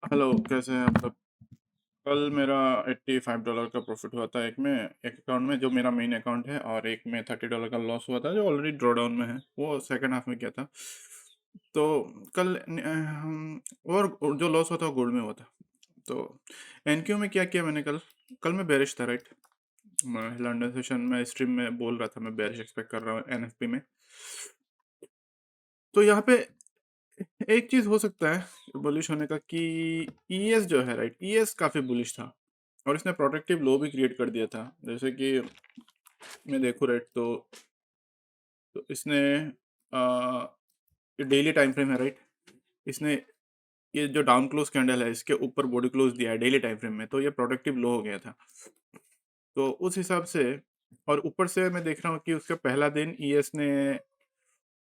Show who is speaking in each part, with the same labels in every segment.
Speaker 1: Hello, कैसे हैं आप सब? कल मेरा $85 का प्रॉफिट हुआ था, एक अकाउंट में जो मेरा मेन अकाउंट है, और एक में $30 का लॉस हुआ था जो ऑलरेडी ड्रॉ डाउन में है, वो सेकंड हाफ में किया था। तो कल और जो लॉस हुआ था वो गोल्ड में हुआ था। तो एनक्यू में क्या किया मैंने कल? कल मैं बेरिश था, राइट? मैं लंदन सेशन में स्ट्रीम में बोल रहा था मैं बेरिश एक्सपेक्ट कर रहा हूँ एनएफपी में। तो यहाँ पे एक चीज हो सकता है बुलिश होने का कि ईएस जो है, राइट, ईएस काफी बुलिश था और इसने प्रोटेक्टिव लो भी क्रिएट कर दिया था। जैसे कि मैं देखूँ, राइट, तो इसने डेली टाइम फ्रेम है, राइट। इसने ये जो डाउन क्लोज कैंडल है इसके ऊपर बॉडी क्लोज दिया है डेली टाइम फ्रेम में, तो ये प्रोटेक्टिव लो हो गया था। तो उस हिसाब से, और ऊपर से मैं देख रहा हूँ कि उसका पहला दिन ईएस ने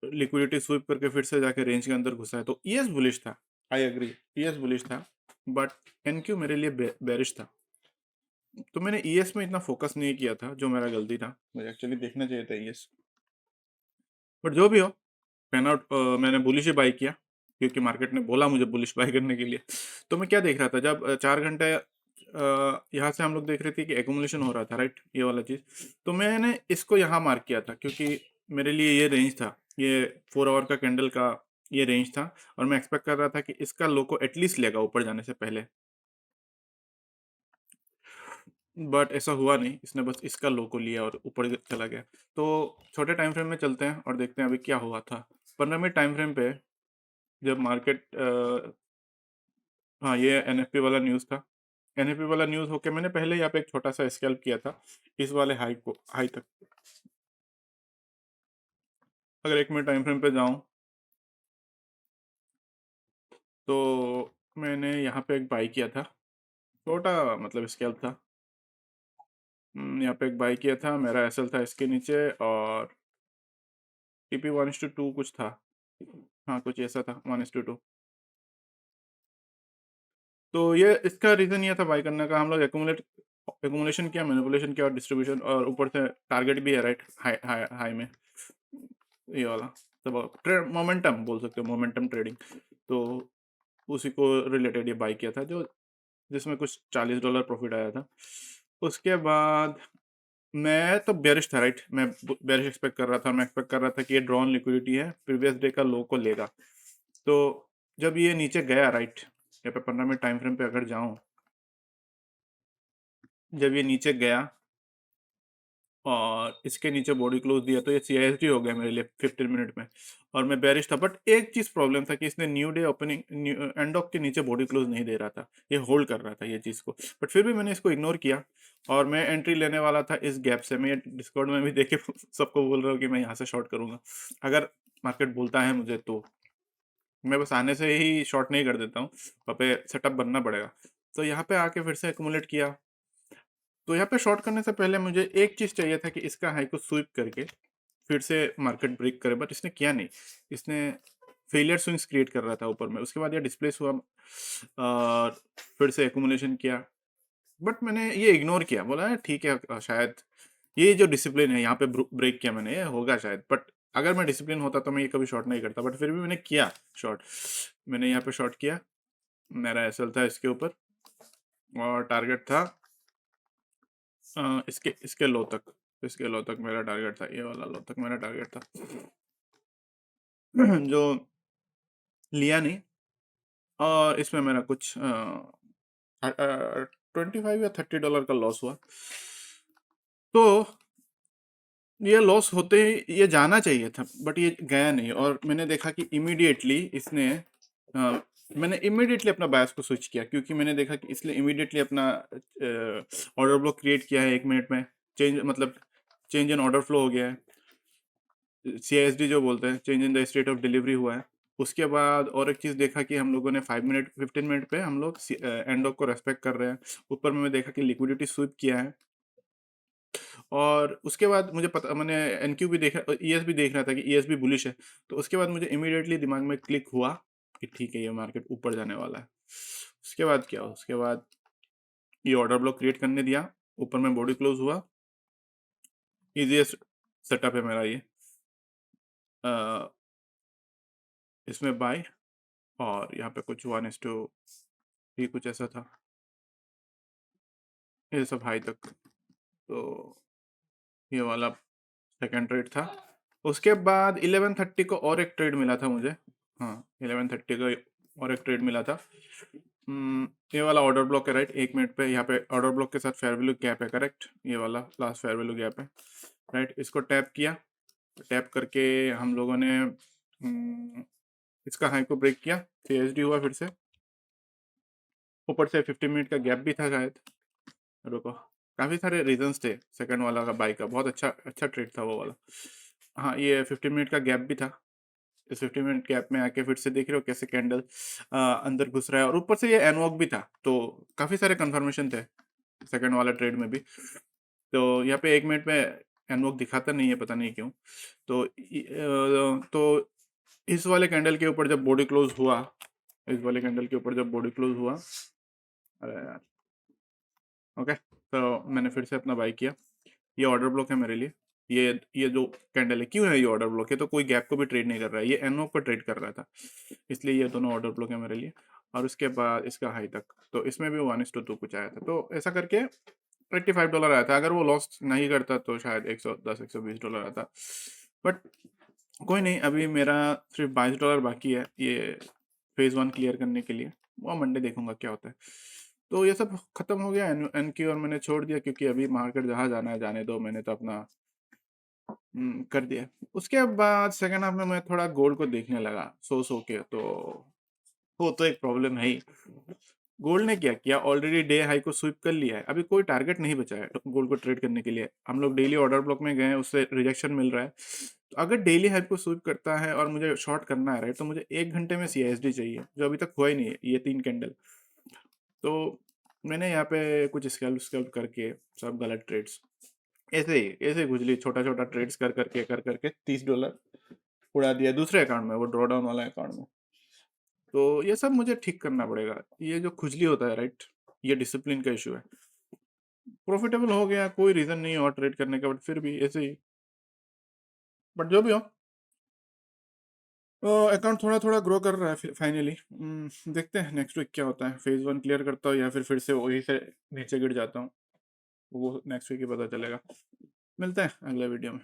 Speaker 1: लिक्विडिटी स्वीप करके फिर से जाके रेंज के अंदर घुसा है, तो ईएस बुलिश था। आई एग्री, ईएस बुलिश था, बट एनक्यू मेरे लिए बेरिश था। तो मैंने ईएस में इतना फोकस नहीं किया था, जो मेरा गलती था। मुझे एक्चुअली देखना चाहिए था ईएस, बट जो भी हो, पैन आउट। मैंने बुलिश ही बाई किया क्योंकि मार्केट ने बोला मुझे बुलिश बाई करने के लिए। तो मैं क्या देख रहा था, जब 4 घंटे यहाँ से हम लोग देख रहे थे कि एकुमुलेशन हो रहा था, राइट, ये वाला चीज़। तो मैंने इसको यहाँ मार्क किया था क्योंकि मेरे लिए ये रेंज था, ये 4 आवर का कैंडल का ये रेंज था, और मैं एक्सपेक्ट कर रहा था कि इसका लो को एटलीस्ट लेगा ऊपर जाने से पहले। बट ऐसा हुआ नहीं, इसने बस इसका लो को लिया और ऊपर चला गया। तो छोटे टाइम फ्रेम में चलते हैं और देखते हैं अभी क्या हुआ था। 15 मिनट टाइम फ्रेम पे जब मार्केट हाँ, ये एनएफपी वाला न्यूज़ था। एनएफपी वाला न्यूज़ होके मैंने पहले यहाँ पे एक छोटा सा स्कैल्प किया था इस वाले हाई तक। अगर 1 मिनट टाइम फ्रेम पे जाऊँ तो मैंने यहाँ पे एक बाई किया था, छोटा मतलब स्कैल्प था। यहाँ पे एक बाई किया था, मेरा एसएल था इसके नीचे, और टीपी 1:2 कुछ था। हाँ, कुछ ऐसा था, 1:2। तो ये इसका रीज़न ये था बाई करने का, हम लोग एकुमुलेशन किया, मैनिपुलेशन किया और डिस्ट्रीब्यूशन, और ऊपर से टारगेट भी है, राइट, हाई हाई हाई में, ये वाला। तो ट्रेड मोमेंटम बोल सकते हो, मोमेंटम ट्रेडिंग। तो उसी को रिलेटेड ये बाई किया था, जो जिसमें कुछ $40 प्रॉफिट आया था। उसके बाद मैं तो बेरिश था, राइट, मैं बेरिश एक्सपेक्ट कर रहा था। मैं एक्सपेक्ट कर रहा था कि ये ड्रॉन लिक्विडिटी है, प्रीवियस डे का लो को लेगा। तो जब ये नीचे गया, राइट, यहाँ पे 15 मिनट टाइम फ्रेम पे अगर जाऊं, जब ये नीचे गया और इसके नीचे बॉडी क्लोज दिया, तो ये सीआईएसडी हो गया मेरे लिए 15 मिनट में, और मैं बेरिश था। बट एक चीज प्रॉब्लम था कि इसने new day opening end of के नीचे बॉडी क्लोज नहीं दे रहा था, ये होल्ड कर रहा था ये चीज को। बट फिर भी मैंने इसको इग्नोर किया, और मैं एंट्री लेने वाला था इस गैप से। मैं डिस्कॉर्ड में भी देखे सबको बोल रहा हूँ कि मैं यहाँ से शॉर्ट करूंगा, अगर मार्केट बोलता है मुझे तो। मैं बस आने से ही शॉर्ट नहीं कर देता हूँ, वहाँ पे सेटअप बनना पड़ेगा। तो यहाँ पे आके फिर से एक्यूमुलेट किया। तो यहाँ पे शॉर्ट करने से पहले मुझे एक चीज़ चाहिए था कि इसका हाई को स्वीप करके फिर से मार्केट ब्रेक करे, बट इसने किया नहीं। इसने फेलियर स्विंग्स क्रिएट कर रहा था ऊपर में, उसके बाद ये डिस्प्लेस हुआ और फिर से एक्यूमुलेशन किया। बट मैंने ये इग्नोर किया, बोला "है, ठीक है, शायद ये जो डिसिप्लिन है यहाँ पे ब्रेक किया मैंने, ये होगा शायद"। बट अगर मैं डिसिप्लिन होता तो मैं ये कभी शॉर्ट नहीं करता, बट फिर भी मैंने किया शॉर्ट। मैंने यहाँ पे शॉर्ट किया, मेरा एसएल था इसके ऊपर, और टारगेट था इसके इसके लो तक। इसके लो तक मेरा टारगेट था, ये वाला लो तक मेरा टारगेट था। जो लिया नहीं, और इसमें मेरा कुछ 25 या $30 का लॉस हुआ। तो ये लॉस होते ही ये जाना चाहिए था, बट ये गया नहीं, और मैंने देखा कि इमीडिएटली इसने मैंने इमीडिएटली अपना बायस को स्विच किया, क्योंकि मैंने देखा कि इसलिए इमीडिएटली अपना ऑर्डर ब्लॉक क्रिएट किया है 1 मिनट में। चेंज मतलब चेंज इन ऑर्डर फ्लो हो गया है, सीआईएसडी जो बोलते हैं, change in the state of delivery हुआ है। उसके बाद और एक चीज़ देखा कि हम लोगों ने 5 मिनट 15 मिनट पे हम लोग एंड ऑफ को रेस्पेक्ट कर रहे हैं। ऊपर में मैं देखा कि लिक्विडिटी स्वीप किया है, और उसके बाद मुझे पता, मैंने एनक्यू भी देखा, ईएस भी देख रहा था कि ईएस भी बुलिश है। तो उसके बाद मुझे इमीडिएटली दिमाग में क्लिक हुआ कि ठीक है, ये मार्केट ऊपर जाने वाला है। उसके बाद क्या हुआ? उसके बाद ये ऑर्डर ब्लॉक क्रिएट करने दिया, ऊपर में बॉडी क्लोज हुआ। इजीएस्ट सेटअप है मेरा ये, अ, इसमें बाय, और यहाँ पे कुछ 1:2 ये कुछ ऐसा था, ये सब हाई तक। तो ये वाला सेकंड ट्रेड था। उसके बाद 11:30 को और एक ट्रेड मिला था मुझे। हाँ, 11:30 को और एक ट्रेड मिला था। ये वाला ऑर्डर ब्लॉक है, राइट। 1 मिनट पे यहाँ पे ऑर्डर ब्लॉक के साथ फेयर वैल्यू गैप है, करेक्ट। ये वाला लास्ट फेयर वैल्यू गैप है, राइट। इसको टैप किया, टैप करके हम लोगों ने इसका हाई को ब्रेक किया, सीएसडी हुआ फिर से। ऊपर से 50 मिनट का गैप भी था शायद, रुको। काफ़ी सारे रीजंस थे सेकंड वाला का बाई का, बहुत अच्छा अच्छा ट्रेड था वो वाला। हाँ, ये 50 मिनट का गैप भी था। इस 50 मिनट गैप में आके फिर से देख रहे हो कैसे कैंडल अंदर घुस रहा है, और ऊपर से ये एनवॉक भी था, तो काफ़ी सारे कंफर्मेशन थे सेकंड वाला ट्रेड में भी। तो यहाँ पे 1 मिनट में एनवॉक दिखाता नहीं है, पता नहीं क्यों। तो इस वाले कैंडल के ऊपर जब बॉडी क्लोज हुआ, इस वाले कैंडल के ऊपर जब बॉडी क्लोज हुआ, अरे यार, ओके, तो मैंने फिर से अपना बाई किया। ये ऑर्डर ब्लॉक है मेरे लिए। ये जो कैंडल है, क्यों है ये ऑर्डर ब्लॉक है? तो कोई गैप को भी ट्रेड नहीं कर रहा है, ये एनओ को ट्रेड कर रहा था, इसलिए ये दोनों ऑर्डर ब्लॉक है मेरे लिए। और उसके बाद इसका हाई तक, तो इसमें भी 1:2 कुछ आया था, तो ऐसा करके $85 आया था। अगर वो लॉस नहीं करता तो शायद $110-120 आता। बट कोई नहीं, अभी मेरा सिर्फ $22 बाकी है ये फेज़ 1 क्लियर करने के लिए। वो मंडे देखूंगा क्या होता है। तो ये सब खत्म हो गया एनक्यू, और मैंने छोड़ दिया, क्योंकि अभी मार्केट जहाँ जाना है जाने दो, मैंने तो अपना कर दिया। उसके बाद सेकंड हाफ में मैं थोड़ा गोल्ड को देखने लगा सो के, तो वो तो एक प्रॉब्लम है ही। गोल्ड ने क्या किया, ऑलरेडी डे हाई को स्वीप कर लिया है, अभी कोई टारगेट नहीं बचा है गोल्ड को ट्रेड करने के लिए। हम लोग डेली ऑर्डर ब्लॉक में गए हैं, उससे रिजेक्शन मिल रहा है। तो अगर डेली हाई को स्वीप करता है और मुझे शॉर्ट करना है, राइट, तो मुझे 1 घंटे में सीएसडी चाहिए, जो अभी तक हुआ ही नहीं है, ये 3 कैंडल। तो मैंने यहाँ पे कुछ स्कैल्प स्कैल्प करके सब गलत ट्रेड्स, ऐसे ही गुजली छोटा छोटा ट्रेड्स कर करके $30 उड़ा दिया दूसरे अकाउंट में, वो ड्रॉ डाउन वाला अकाउंट में। तो ये सब मुझे ठीक करना पड़ेगा, ये जो खुजली होता है, राइट, ये डिसिप्लिन का इशू है। प्रॉफिटेबल हो गया, कोई रीज़न नहीं है और ट्रेड करने का, बट फिर भी ऐसे ही। बट जो भी हो, अकाउंट थोड़ा थोड़ा ग्रो कर रहा है फिर फाइनली। देखते हैं नेक्स्ट वीक क्या होता है, फेज़ 1 क्लियर करता हूँ या फिर से वही से नीचे गिर जाता हूँ, वो नेक्स्ट वीक ही पता चलेगा। मिलते हैं अगले वीडियो में।